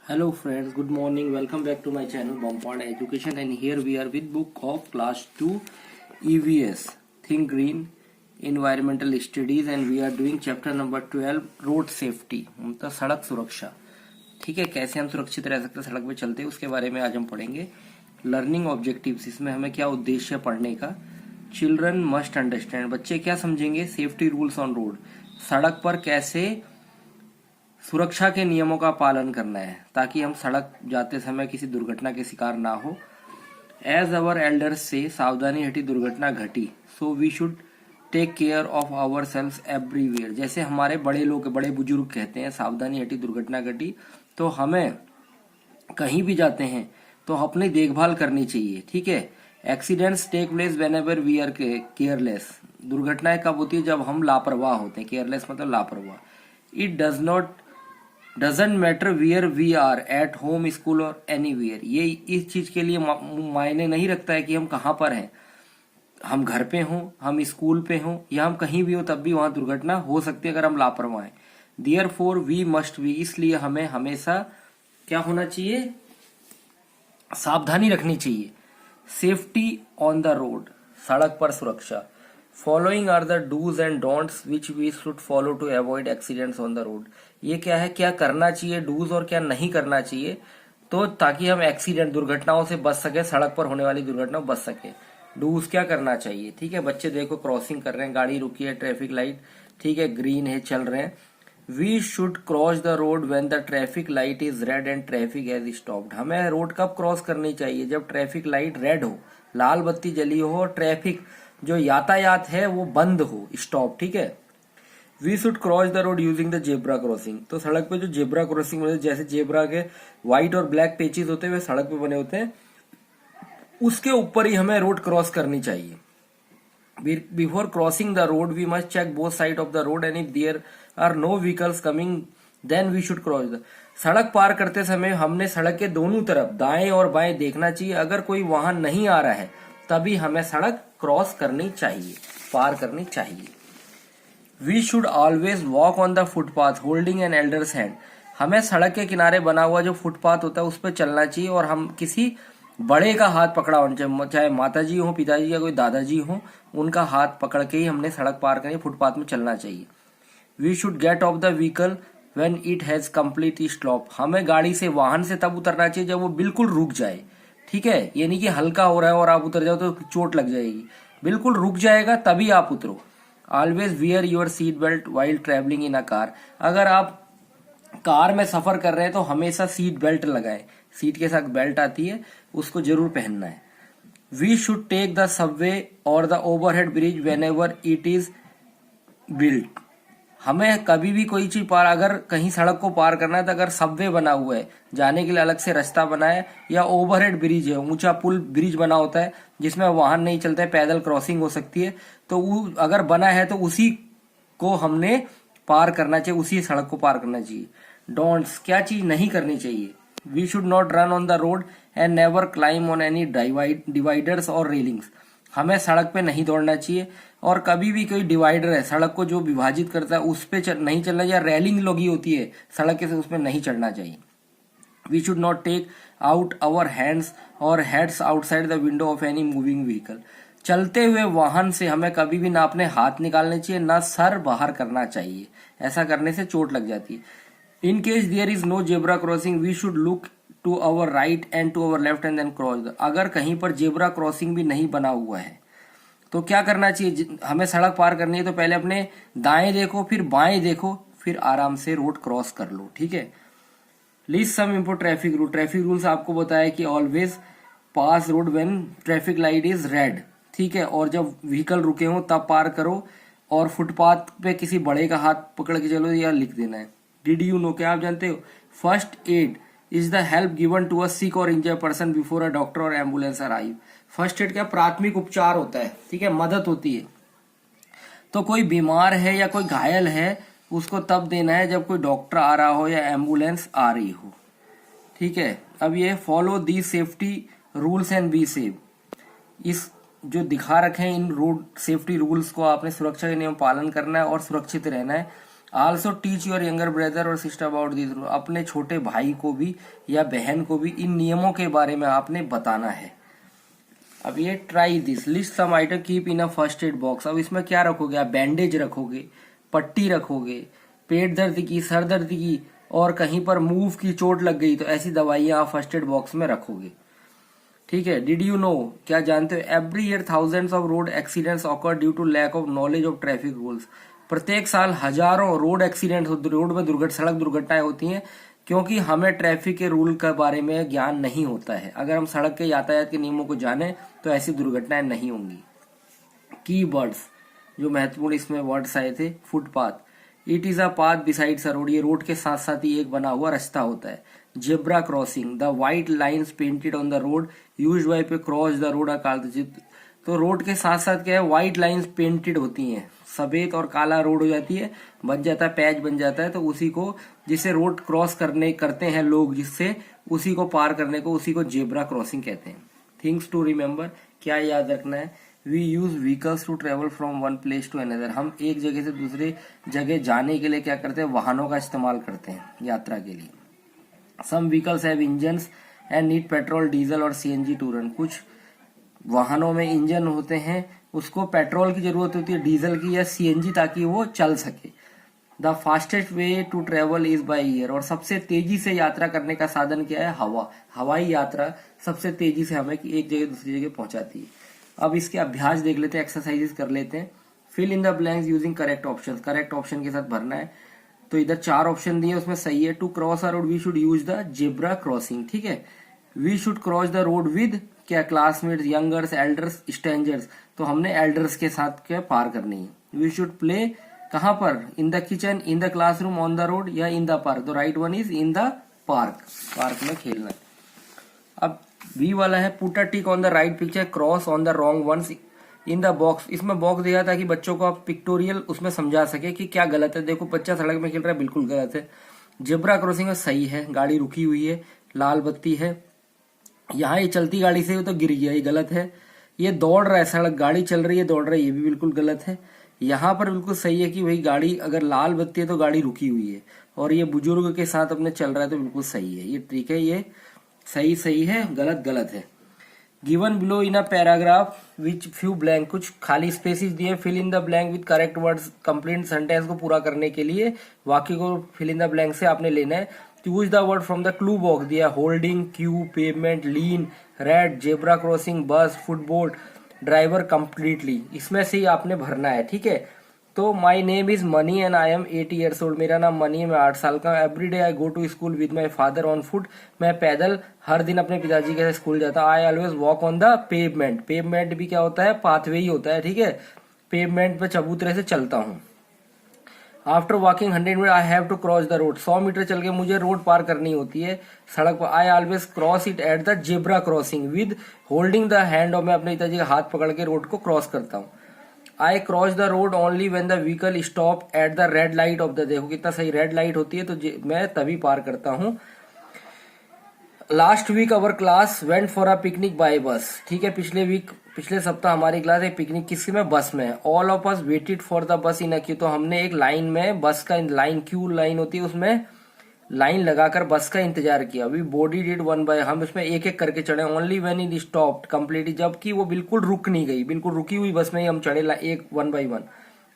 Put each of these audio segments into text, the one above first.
Hello friends, good morning. Welcome back to my channel Bompard Education, and here we are with book of class 2 EVS Think Green Environmental Studies, and we are doing chapter number 12 Road Safety, मतलब सड़क सुरक्षा। ठीक है, कैसे हम सुरक्षित रह सकते हैं सड़क पे चलते हैं उसके बारे में आज हम पढ़ेंगे। लर्निंग ऑब्जेक्टिव्स, इसमें हमें क्या उद्देश्य पढ़ने का। चिल्ड्रन मस्ट अंडरस्टैंड, बच्चे क्या समझेंगे। सेफ्टी रूल्स ऑन रोड, सड़क पर कैसे सुरक्षा के नियमों का पालन करना है ताकि हम सड़क जाते समय किसी दुर्घटना के शिकार ना हो। एज अवर एल्डर्स से, सावधानी हटी दुर्घटना घटी, so we should take care of our self everywhere. जैसे हमारे बड़े लोग, बड़े बुजुर्ग कहते हैं सावधानी हटी दुर्घटना घटी, तो हमें कहीं भी जाते हैं तो अपनी देखभाल करनी चाहिए। ठीक है। Accidents take place whenever we are careless, दुर्घटनाएं कब होती है जब हम लापरवाह होते हैं। केयरलेस मतलब लापरवाह। It doesn't matter where we are, at home, school और एनीवेयर। ये इस चीज के लिए मायने नहीं रखता है कि हम कहाँ पर हैं, हम घर पे हों, हम स्कूल पे हों या हम कहीं भी हो, तब भी वहां दुर्घटना हो सकती है अगर हम लापरवाह हैं। Therefore we must be, इसलिए हमें हमेशा क्या होना चाहिए, सावधानी रखनी चाहिए। सेफ्टी ऑन द रोड, सड़क पर सुरक्षा। Following are the dos and don'ts which we should follow to avoid accidents on the road. ये क्या है, क्या करना चाहिए, डूज और क्या नहीं करना चाहिए, तो ताकि हम एक्सीडेंट दुर्घटनाओं से बच सके, सड़क पर होने वाली दुर्घटनाओं बच सके। डूज क्या करना चाहिए। ठीक है, बच्चे देखो क्रॉसिंग कर रहे हैं, गाड़ी रुकी है, ट्रैफिक लाइट ठीक है ग्रीन है, चल रहे हैं। We should cross the road when the traffic light is red and traffic has stopped. हमें रोड कब क्रॉस करनी चाहिए, जब ट्रैफिक लाइट रेड हो, लाल बत्ती जली हो, और ट्रैफिक जो यातायात है वो बंद हो, स्टॉप। ठीक है। We should cross the road using the zebra crossing, तो सड़क पे जो जेब्रा क्रॉसिंग मतलब जैसे जेब्रा के व्हाइट और ब्लैक पेचेस होते हैं वे सड़क पे बने होते हैं, उसके ऊपर ही हमें रोड क्रॉस करनी चाहिए। Before crossing the road we must check both side of the road and if there are no vehicles coming then we should cross the. सड़क पार करते समय हमने सड़क के दोनों तरफ दाएं और बाएं देखना चाहिए, अगर कोई वाहन नहीं आ रहा है तभी हमें सड़क क्रॉस करनी चाहिए, पार करनी चाहिए। We should always walk on the footpath holding an elder's hand, हमें सड़क के किनारे बना हुआ जो फुटपाथ होता है उस पर चलना चाहिए और हम किसी बड़े का हाथ पकड़ा होना चाहिए, चाहे माता जी हो, पिताजी या कोई दादाजी हो, उनका हाथ पकड़ के ही हमने सड़क पार करनी, फुटपाथ में चलना चाहिए। We should get off the vehicle when it has complete stop, हमें गाड़ी से, वाहन से तब उतरना चाहिए जब वो बिल्कुल रुक जाए। ठीक है, ये नहीं कि हल्का हो रहा है और आप उतर जाओ तो चोट लग जाएगी, बिल्कुल रुक जाएगा तभी आप उतरो। Always wear your seat belt while travelling in a car, अगर आप कार में सफर कर रहे हैं तो हमेशा सीट बेल्ट लगाएं, सीट के साथ बेल्ट आती है उसको जरूर पहनना है। We should take the subway or the overhead bridge whenever it is built, हमें कभी भी कोई चीज पार, अगर कहीं सड़क को पार करना है तो अगर सबवे बना हुआ है, जाने के लिए अलग से रास्ता बना है, या ओवरहेड ब्रिज है, ऊंचा पुल ब्रिज बना होता है जिसमें वाहन नहीं चलते है, पैदल क्रॉसिंग हो सकती है, तो वो अगर बना है तो उसी को हमने पार करना चाहिए, उसी सड़क को पार करना चाहिए। डोंट्स, क्या चीज नहीं करनी चाहिए। We should not run on the road and never climb on any dividers और रेलिंग्स, हमें सड़क पे नहीं दौड़ना चाहिए और कभी भी कोई डिवाइडर है सड़क को जो विभाजित करता है उस पे नहीं चलना चाहिए, रेलिंग लगी होती है सड़क के, उस पे नहीं चढ़ना चाहिए। We should not take out our hands और heads outside the window of any moving vehicle, चलते हुए वाहन से हमें कभी भी ना अपने हाथ निकालने चाहिए ना सर बाहर करना चाहिए, ऐसा करने से चोट लग जाती है। In case there is no zebra crossing we should look to our right and to our left and then cross, अगर कहीं पर जेब्रा क्रॉसिंग भी नहीं बना हुआ है तो क्या करना चाहिए, हमें सड़क पार करनी है तो पहले अपने दाएं देखो, फिर बाएं देखो, फिर आराम से रोड क्रॉस कर लो। ठीक है। List some import traffic rule, traffic rules आपको बताया कि always pass road when traffic light is red. ठीक है, और जब व्हीकल रुके हो तब पार करो, और फुटपाथ पे किसी बड़े का हाथ पकड़ के चलो या लिख देना है। डिड यू नो, क्या आप जानते हो, first aid is the help given to a sick or injured person before a doctor or ambulance arrive. First aid क्या, प्राथमिक उपचार होता है। ठीक है, मदद होती है, तो कोई बीमार है या कोई घायल है उसको तब देना है जब कोई डॉक्टर आ रहा हो या एम्बुलेंस आ रही हो। ठीक है, अब ये follow the safety rules and be safe, इस जो दिखा रखे हैं इन रोड सेफ्टी रूल्स को आपने सुरक्षा के नियम पालन करना है और सुरक्षित रहना है। Also teach your younger brother और सिस्टर अबाउट दिस रूल, अपने छोटे भाई को भी या बहन को भी इन नियमों के बारे में आपने बताना है। अब ये try this, list some item, keep in a first aid box. अब इसमें क्या रखोगे आप? बैंडेज रखोगे, पट्टी रखोगे, पेट दर्द की, सर दर्द की और कहीं पर मूव की चोट लग गई तो ऐसी दवाइयां आप फर्स्ट एड बॉक्स में रखोगे। ठीक है। डिड यू नो, क्या जानते हो, every year thousands of road accidents occur due to lack of knowledge of traffic rules. प्रत्येक साल हजारों रोड एक्सीडेंट, रोड में सड़क दुर्घटनाएं होती हैं क्योंकि हमें ट्रैफिक के रूल के बारे में ज्ञान नहीं होता है। अगर हम सड़क के यातायात के नियमों को जाने तो ऐसी दुर्घटनाएं नहीं होंगी। की वर्ड्स, जो महत्वपूर्ण इसमें वर्ड्स आए थे, footpath, it is a path besides a road, ये रोड के साथ साथ ही एक बना हुआ रास्ता होता है। Zebra crossing, the white lines painted on the road used by पे cross the road are called. तो रोड के साथ साथ क्या है, व्हाइट लाइंस पेंटेड होती हैं, सफेद और काला रोड हो जाती है, बन जाता है, पैच बन जाता है, तो उसी को, जिसे रोड क्रॉस करते हैं लोग, जिससे उसी को पार करने को, उसी को जेब्रा क्रॉसिंग कहते हैं। थिंग्स टू रिमेम्बर, क्या याद रखना है? We use vehicles to travel from one place to another, हम एक जगह से दूसरे जगह जाने के लिए क्या करते हैं? वाहनों का इस्तेमाल करते हैं यात्रा के लिए। Some vehicles have engines and need petrol, diesel or CNG to run, कुछ वाहनों में इंजन होते हैं, उसको पेट्रोल की जरूरत होती है, डीजल की या सीएनजी, ताकि वो चल सके। The fastest way to travel is by air, और सबसे तेजी से यात्रा करने का साधन क्या है? हवा। हवाई यात्रा सबसे तेजी से हमें एक जगह दूसरी जगह पहुंचाती है। अब इसके अभ्यास देख लेते हैं, एक्सरसाइजेस कर लेते हैं। Fill in the blanks using correct option, correct option के साथ भरना है। तो इधर 4 ऑप्शन दिए, उसमें सही है। To cross a road we should use the zebra crossing, ठीक है। We should cross the road with, क्या, क्लासमेट्स, यंगर्स, एल्डर्स, स्ट्रेंजर्स, तो हमने एल्डर्स के साथ क्या पार करनी है। वी शुड प्ले, कहां पर? In the kitchen, in the classroom, on the road या इन द पार्क, तो right one is in the park, पार्क में खेलना है। अब बी वाला है, put a tick on the right picture, cross on the wrong ones in the box. इसमें बॉक्स दिया ताकि बच्चों को आप पिक्टोरियल उसमें समझा सके कि क्या गलत है। देखो बच्चा सड़क में खेल रहा है, बिल्कुल गलत है। जेब्रा क्रॉसिंग में सही है, गाड़ी रुकी हुई है, लाल बत्ती है, यहाँ ये चलती गाड़ी से तो गिर गया, ये गलत है। ये दौड़ रहा है, सड़क गाड़ी चल रही है, दौड़ रही है, ये भी बिल्कुल गलत है। यहाँ पर बिल्कुल सही है कि भाई गाड़ी अगर लाल बत्ती है तो गाड़ी रुकी हुई है, और ये बुजुर्ग के साथ अपने चल रहा है तो बिल्कुल सही है। ये ठीक है, ये सही सही है, गलत गलत है। Given below in a paragraph which few blank, कुछ खाली स्पेसिस दिए, fill in the blank with correct words. Complete sentence को पूरा करने के लिए वाक्य को फिल इन द ब्लैंक से आपने लेना है। Choose the word from the clue box दिया, holding, queue, payment, lean, red, zebra crossing, bus, footboard, driver, completely, इसमें से ही आपने भरना है, ठीक है। तो my name is Mani and I am 8 years old, मेरा नाम मनी है, मैं 8 साल का। Every day I go to school with my father on foot, मैं पैदल हर दिन अपने पिताजी के साथ स्कूल जाता। I always walk on the pavement, pavement भी क्या होता है? पाथवे ही होता है, ठीक है। पेवमेंट पे चबूतरे से चलता हूँ। After walking 100 metre I have to cross the road, 100 metre चल के मुझे रोड पार करनी होती है सड़क पर। I always cross it at the zebra crossing with holding the hand, और मैं अपने पिताजी का हाथ पकड़ के रोड को क्रॉस करता हूँ। I cross the road only when the vehicle stop at the red light of the, देखो कितना सही, रेड लाइट होती है तो मैं तभी पार करता हूँ। Last week our class went for a picnic by bus, ठीक है। पिछले सप्ताह हमारी क्लास एक पिकनिक किसकी में? बस में। All of us waited for the bus in a Q, तो हमने एक लाइन में, बस का लाइन, क्यू लाइन होती है, उसमें लाइन लगाकर बस का इंतजार किया। We boarded one by, हम उसमें एक एक करके चढ़े। Only when it stopped completely, जबकि वो बिल्कुल रुक नहीं गई, बिल्कुल रुकी हुई बस में ही हम चढ़े, एक one by one.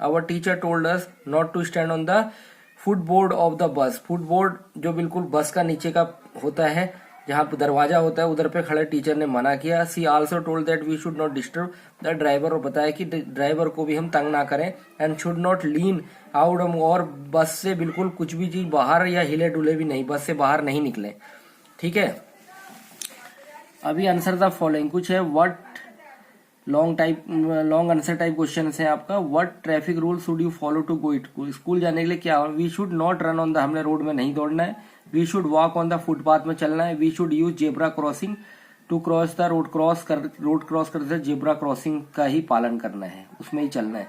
Our teacher told us not to stand on the footboard of the bus, footboard जो बिल्कुल बस का नीचे का होता है, जहाँ पे दरवाजा होता है, उधर पे खड़े टीचर ने मना किया। She also told that we should not disturb the driver, और बताया कि ड्राइवर को भी हम तंग ना करें। And should not lean out, और बस से बिल्कुल कुछ भी चीज बाहर या हिले डुले भी नहीं, बस से बाहर नहीं निकले, ठीक है। अभी आंसर द फॉलोइंग, कुछ है what, long answer type question है आपका। What traffic rule should you follow to go it, school जाने के लिए क्या? We should not run on the, हमने रोड में नहीं दौड़ना है। We should walk on the, footpath में चलना है। We should use zebra crossing to cross the road, road cross करते जेब्रा क्रॉसिंग का ही पालन करना है, उसमें ही चलना है।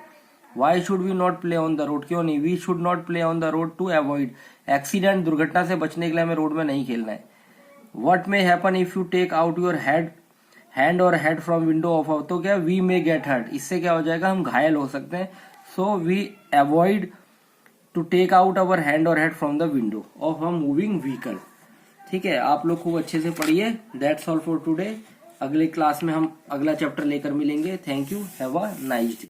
Why should we not play on the road, क्यों नहीं? We should not play on the road to avoid accident, दुर्घटना से बचने के लिए हमें रोड में नहीं खेलना है। What may happen if you take out your hand और हेड फ्रॉम विंडो ऑफ, तो क्या? वी मे गेट हर्ट, इससे क्या हो जाएगा? हम घायल हो सकते हैं। So we avoid to take out our hand और head from the window of a moving vehicle. ठीक है, आप लोग खूब अच्छे से पढ़िए। That's all for today. अगले क्लास में हम अगला चैप्टर लेकर मिलेंगे। Thank you, have a nice day.